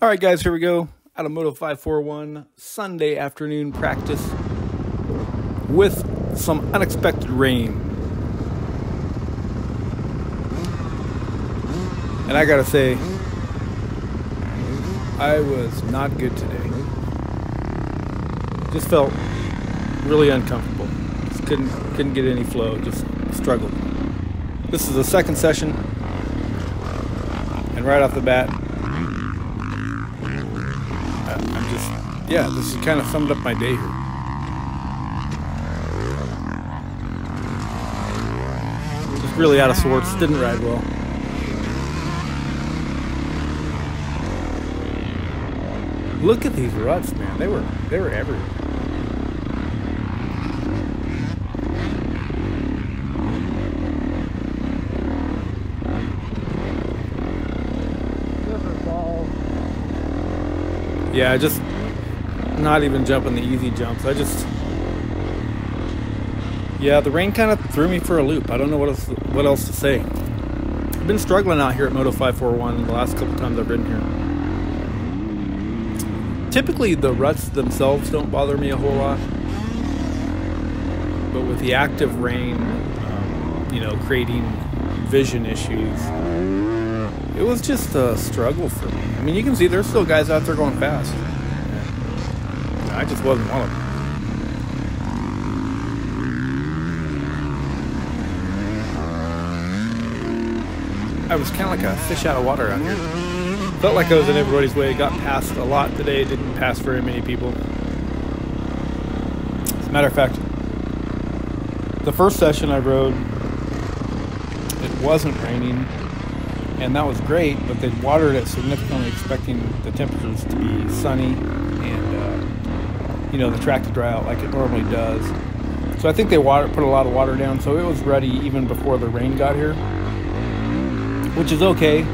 All right, guys, here we go. Out of Moto541, Sunday afternoon practice with some unexpected rain. And I gotta say, I was not good today. Just felt really uncomfortable. Just couldn't get any flow, just struggled. This is the second session, and right off the bat, this has kind of summed up my day here. Just really out of sorts, didn't ride well. Look at these ruts, man. They were everywhere. Yeah, just not even jumping the easy jumps. The rain kind of threw me for a loop. I don't know what else to say. I've been struggling out here at Moto541 the last couple times I've been here. Typically, the ruts themselves don't bother me a whole lot, but with the active rain, creating vision issues, it was just a struggle for me. I mean, you can see there's still guys out there going fast. I just wasn't one of them. I was kind of like a fish out of water out here. Felt like I was in everybody's way. Got passed a lot today. Didn't pass very many people. As a matter of fact, the first session I rode, it wasn't raining, and that was great, but they'd watered it significantly, expecting the temperatures to be sunny and the track to dry out like it normally does. So I think they put a lot of water down, so it was ready even before the rain got here, which is okay.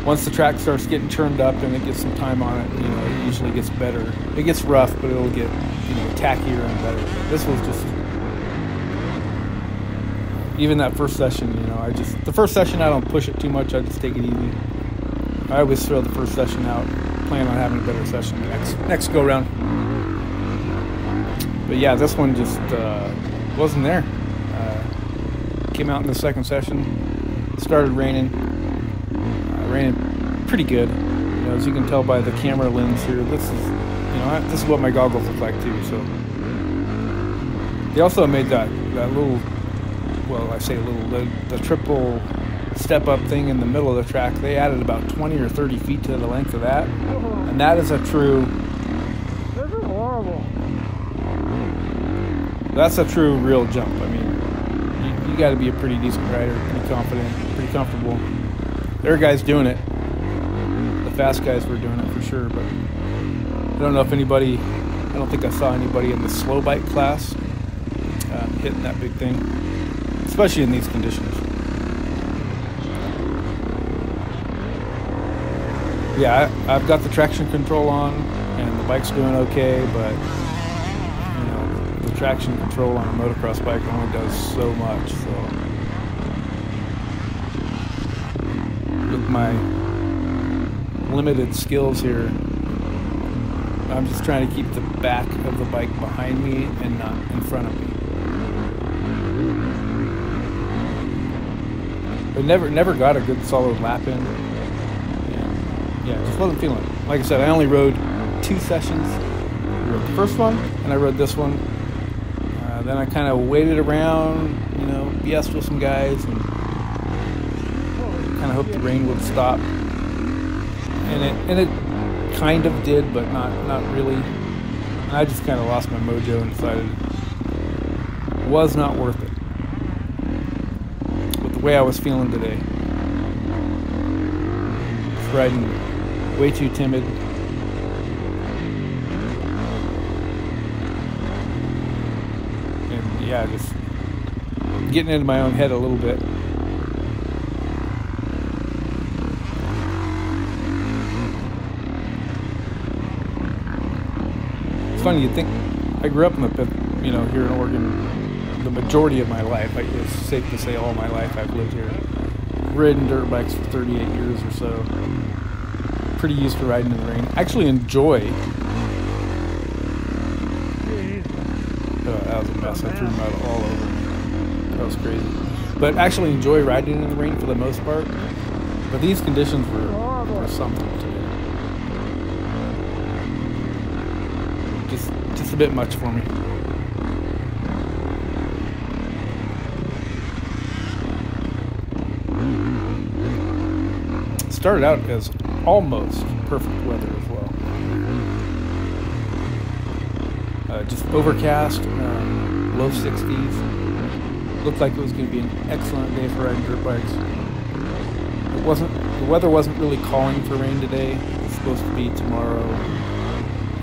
Once the track starts getting churned up and it gets some time on it, it usually gets better. It gets rough, but it'll get tackier and better. This was just, even that first session, the first session I don't push it too much. I just take it easy. I always throw the first session out, plan on having a better session next go round. But yeah, this one just wasn't there. Came out in the second session, started raining. Raining pretty good. As you can tell by the camera lens here, this is what my goggles look like too. So they also made that little, well, I say little, the triple step up thing in the middle of the track. They added about 20 or 30 feet to the length of that, and that is a true. This is horrible. That's a true real jump. I mean, you got to be a pretty decent rider, pretty confident, pretty comfortable. There are guys doing it. The fast guys were doing it for sure, but I don't know if anybody, I don't think I saw anybody in the slow bike class hitting that big thing, especially in these conditions. Yeah, I've got the traction control on, and the bike's doing okay, but the traction control on a motocross bike only does so much, so. With my limited skills here, I'm just trying to keep the back of the bike behind me and not in front of me. But never got a good solid lap in. And yeah, just wasn't feeling it. Like I said, I only rode 2 sessions. I rode the first one, and I rode this one. Then I kind of waited around, BS'd with some guys, and kind of hoped the rain would stop, and it kind of did, but not really. And I just kind of lost my mojo and decided it was not worth it with the way I was feeling today. Just riding way too timid. And yeah, just getting into my own head a little bit. It's funny, you'd think, I grew up in the, here in Oregon, the majority of my life, it's safe to say all my life I've lived here. Ridden dirt bikes for 38 years or so. pretty used to riding in the rain. Actually enjoy. Oh, that was a mess. I threw mud all over. That was crazy. But actually enjoy riding in the rain for the most part. But these conditions were something today. Just a bit much for me. Started out as almost perfect weather as well. Just overcast, low 60s. Looked like it was going to be an excellent day for riding dirt bikes. The weather wasn't really calling for rain today. It's supposed to be tomorrow.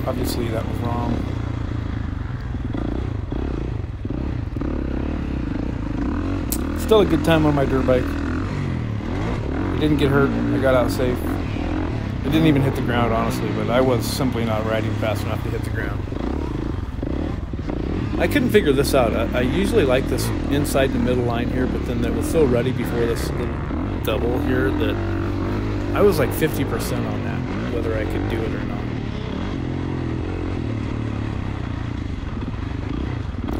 Obviously that was wrong. Still a good time on my dirt bike. I didn't get hurt. I got out safe. I didn't even hit the ground, honestly, but I was simply not riding fast enough to hit the ground. I couldn't figure this out. I usually like this inside the middle line here, but then it was so ruddy before this little double here that I was like 50% on that, whether I could do it or not.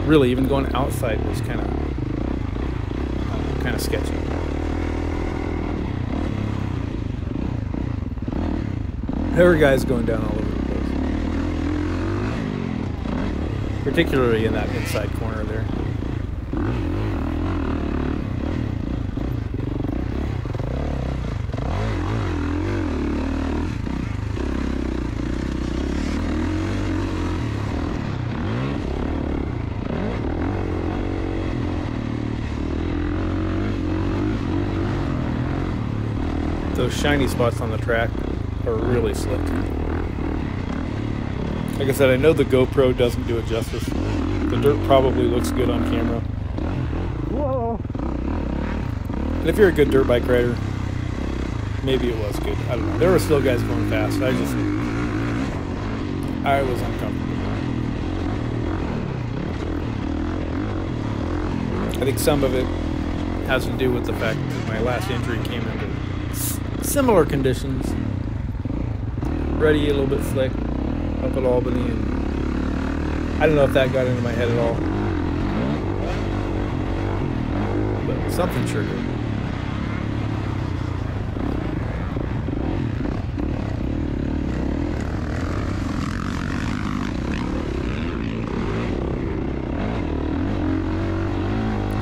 Really, even going outside was kind of sketchy. There were guys going down all over the place, particularly in that inside corner there. Those shiny spots on the track are really slick. Like I said, I know the GoPro doesn't do it justice. The dirt probably looks good on camera. Whoa! And if you're a good dirt bike rider, maybe it was good. I don't know. There were still guys going fast. I was uncomfortable. I think some of it has to do with the fact that my last injury came under similar conditions. Ruddy, a little bit slick up at Albany, and I don't know if that got into my head at all, but something sure did.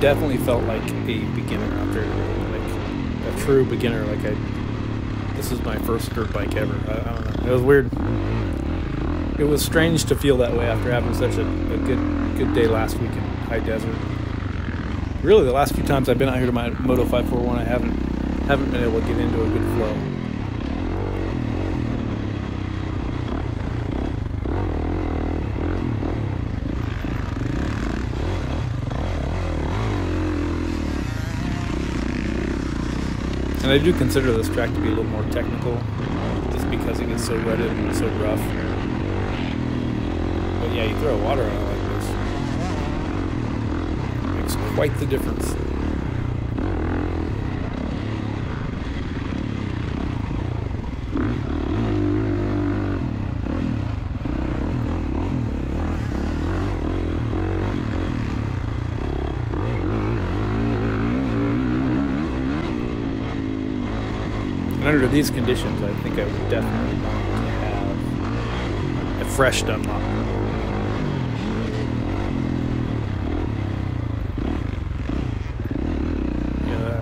Definitely felt like a beginner out there, like a true beginner. Like this is my first dirt bike ever. I don't know. It was weird. It was strange to feel that way after having such a good day last week in high desert. Really, the last few times I've been out here to my Moto541, I haven't been able to get into a good flow. And I do consider this track to be a little more technical, just because it gets so rutted and so rough. But yeah, you throw water on it like this, it makes quite the difference. And under these conditions, I think I would definitely want to have a fresh Dunlop.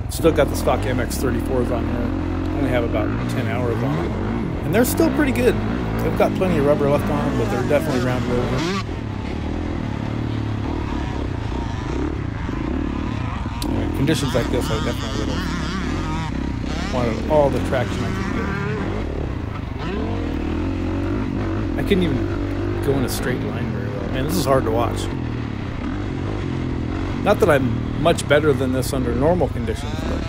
Still got the stock MX34s on here. Only have about 10 hours on them. And they're still pretty good. They've got plenty of rubber left on them, but they're definitely rounded over. Conditions like this, I definitely would have wanted all the traction I could get. I couldn't even go in a straight line very well. Man, this is hard to watch. Not that I'm much better than this under normal conditions, but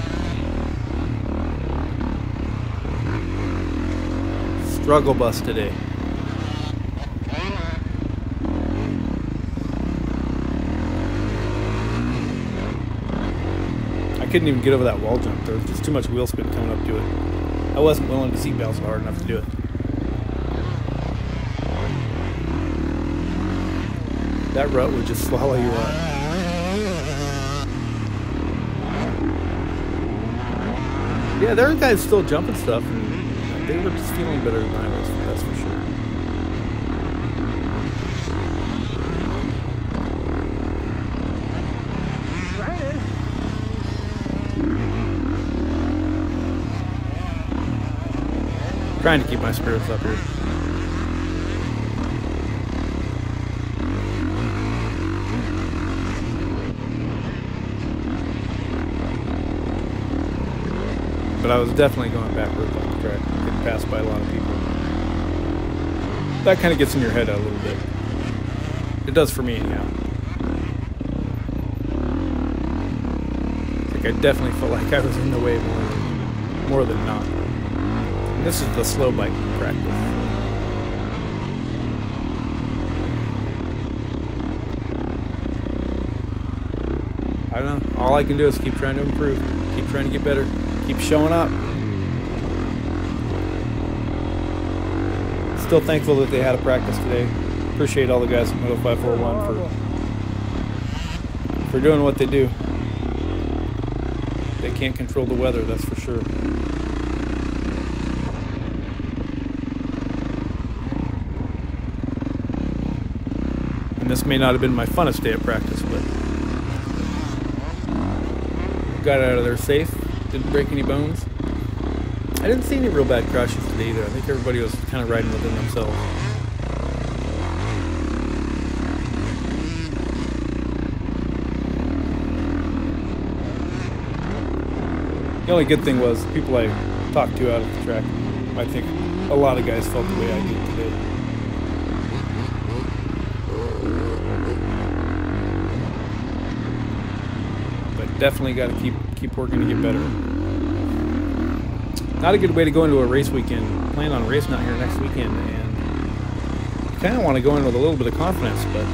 struggle bus today. I couldn't even get over that wall jump. There was just too much wheel spin coming up to it. I wasn't willing to seat belts hard enough to do it. That rut would just swallow you up. Yeah, there are guys still jumping stuff, and they were just feeling better than I was, that's for sure. Trying to keep my spirits up here. But I was definitely going backwards on the track, getting passed by a lot of people. That kind of gets in your head a little bit. It does for me anyhow. Like I definitely felt like I was in the way more than not. And this is the slow bike practice. I don't know. All I can do is keep trying to improve, keep trying to get better. Keep showing up. Still thankful that they had a practice today. Appreciate all the guys at Moto541 for doing what they do. They can't control the weather, that's for sure. And this may not have been my funnest day at practice, but got out of there safe. Didn't break any bones. I didn't see any real bad crashes today either. I think everybody was kind of riding within themselves. The only good thing was people I talked to out at the track. I think a lot of guys felt the way I did today. But definitely got to keep working to get better. Not a good way to go into a race weekend. Plan on racing out here next weekend, and you kind of want to go in with a little bit of confidence, but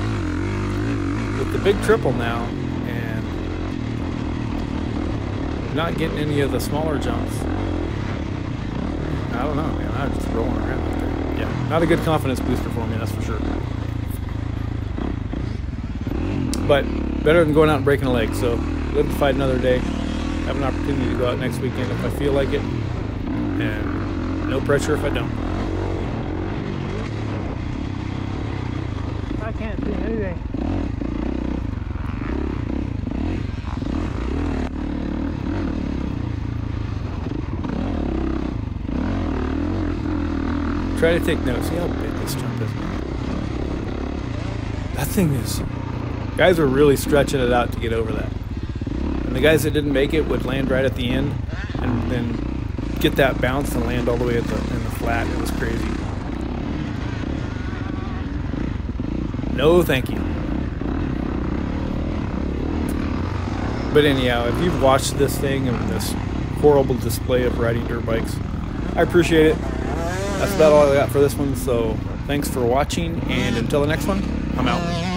with the big triple now and not getting any of the smaller jumps, I don't know, man. I'm just rolling around out there. Yeah, not a good confidence booster for me, that's for sure. But better than going out and breaking a leg, so live to fight another day. Have an opportunity to go out next weekend if I feel like it, and no pressure if I don't. I can't see anything. Try to take notes. See how big this jump is. That thing is... Guys were really stretching it out to get over that. And the guys that didn't make it would land right at the end and then get that bounce and land all the way in the flat. It was crazy. No thank you. But anyhow, if you've watched this thing and this horrible display of riding dirt bikes, I appreciate it. That's about all I got for this one, so thanks for watching, and until the next one, I'm out.